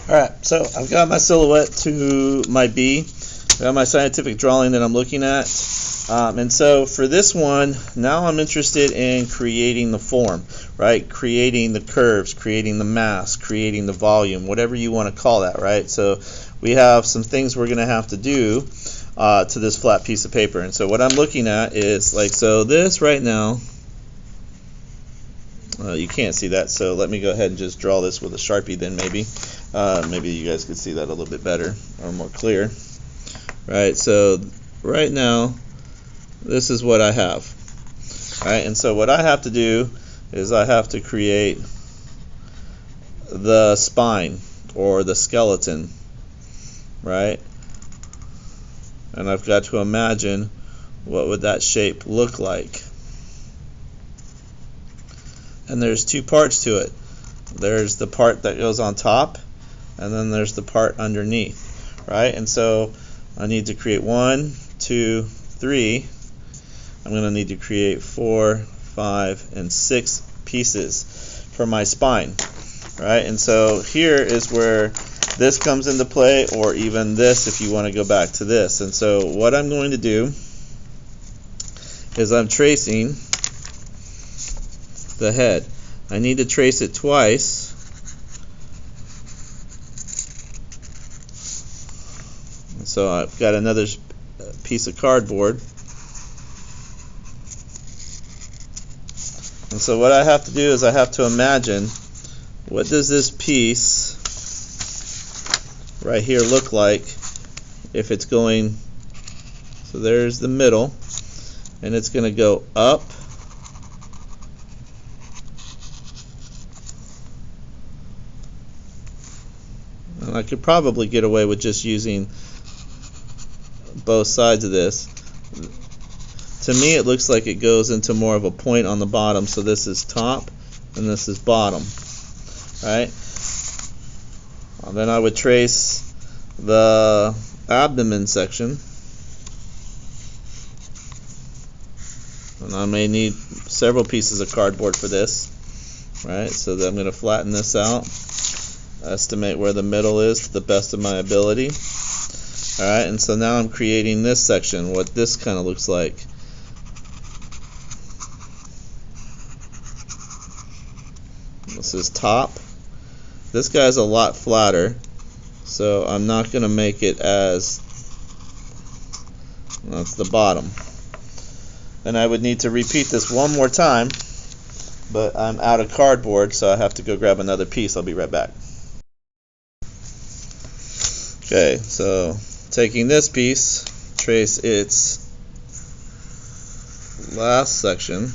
Alright, so I've got my silhouette to my B. I've got my scientific drawing that I'm looking at. And so for this one, now I'm interested in creating the form, right? Creating the curves, creating the mass, creating the volume, whatever you want to call that, right? So we have some things we're going to have to do to this flat piece of paper. And so what I'm looking at is so this right now, you can't see that, so let me go ahead and just draw this with a Sharpie then maybe. Maybe you guys could see that a little bit better or more clear. Right, so right now, this is what I have. Alright, and so what I have to do is I have to create the spine or the skeleton, right? And I've got to imagine what would that shape look like. And there's two parts to it. There's the part that goes on top, and then there's the part underneath, right? And so I need to create 1, 2, 3. I'm going to need to create 4, 5, and 6 pieces for my spine, right? And so here is where this comes into play, or even this if you want to go back to this. And so what I'm going to do is I'm tracing the head. I need to trace it twice. So I've got another piece of cardboard. And so what I have to do is I have to imagine, what does this piece right here look like if it's going, so there's the middle, and it's going to go up, and I could probably get away with just using both sides of this. To me it looks like it goes into more of a point on the bottom, so this is top and this is bottom, right? And then I would trace the abdomen section, and I may need several pieces of cardboard for this, right? So that I'm going to flatten this out, estimate where the middle is to the best of my ability. Alright, and so now I'm creating this section, what this kind of looks like. This is top. This guy's a lot flatter, so I'm not going to make it as, that's the bottom. And I would need to repeat this one more time, but I'm out of cardboard, so I have to go grab another piece. I'll be right back. Okay, so taking this piece, trace its last section.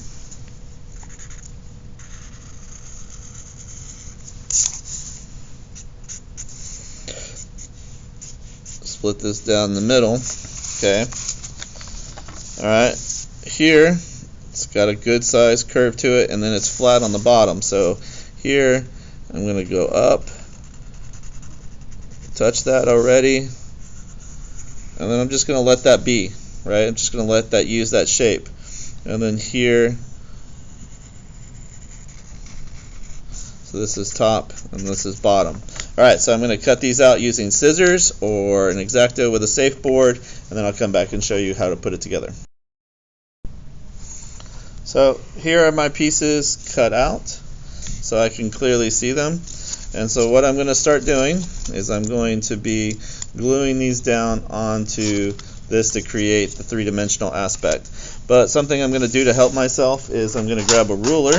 Split this down the middle. Okay. Alright, here it's got a good size curve to it, and then it's flat on the bottom. So here I'm going to go up, touch that already, and then I'm just going to let that be, right? I'm just going to let that use that shape. And then here, so this is top and this is bottom. Alright, so I'm going to cut these out using scissors or an X-Acto with a safe board, and then I'll come back and show you how to put it together. So here are my pieces cut out, so I can clearly see them. And so what I'm going to start doing is I'm going to be gluing these down onto this to create the three-dimensional aspect. But something I'm going to do to help myself is I'm going to grab a ruler,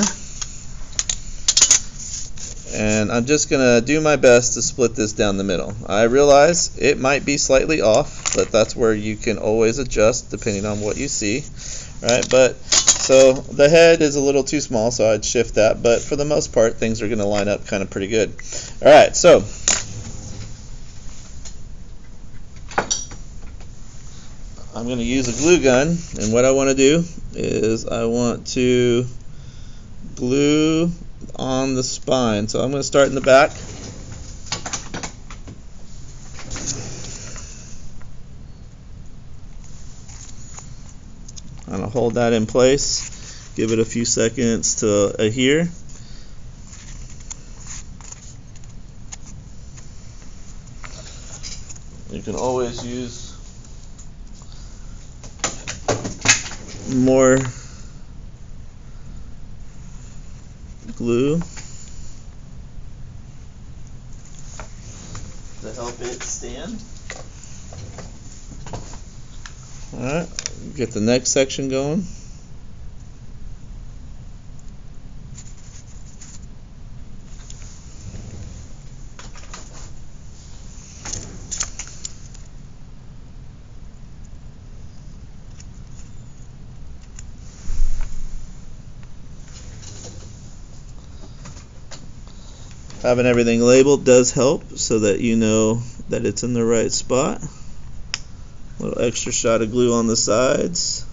and I'm just going to do my best to split this down the middle. I realize it might be slightly off, but that's where you can always adjust depending on what you see, right? But so the head is a little too small, so I'd shift that, but for the most part things are going to line up kind of pretty good. Alright, so I'm going to use a glue gun, and what I want to do is I want to glue on the spine. So I'm going to start in the back. I'm going to hold that in place, give it a few seconds to adhere. You can always use more glue to help it stand. Alright, get the next section going. Having everything labeled does help so that you know that it's in the right spot. A little extra shot of glue on the sides.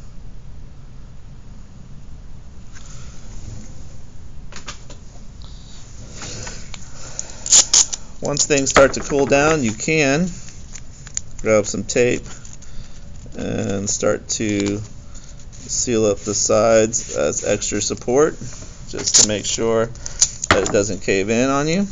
Once things start to cool down, you can grab some tape and start to seal up the sides as extra support, just to make sure that it doesn't cave in on you.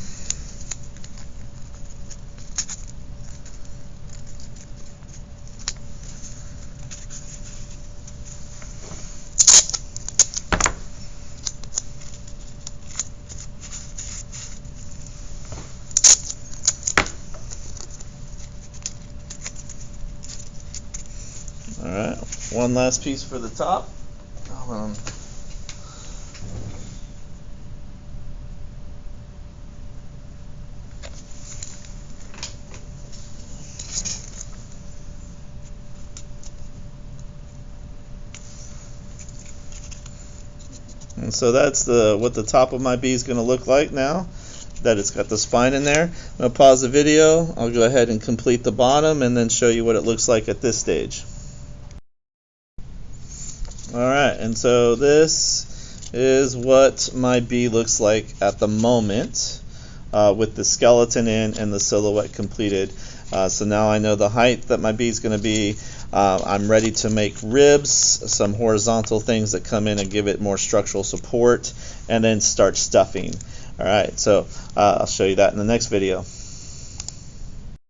Alright, one last piece for the top. Hold on. And so that's what the top of my bee is going to look like now that it's got the spine in there. I'm going to pause the video. I'll go ahead and complete the bottom and then show you what it looks like at this stage. Alright, and so this is what my bee looks like at the moment with the skeleton in and the silhouette completed. So now I know the height that my bee is going to be. I'm ready to make ribs, some horizontal things that come in and give it more structural support, and then start stuffing. Alright, so I'll show you that in the next video.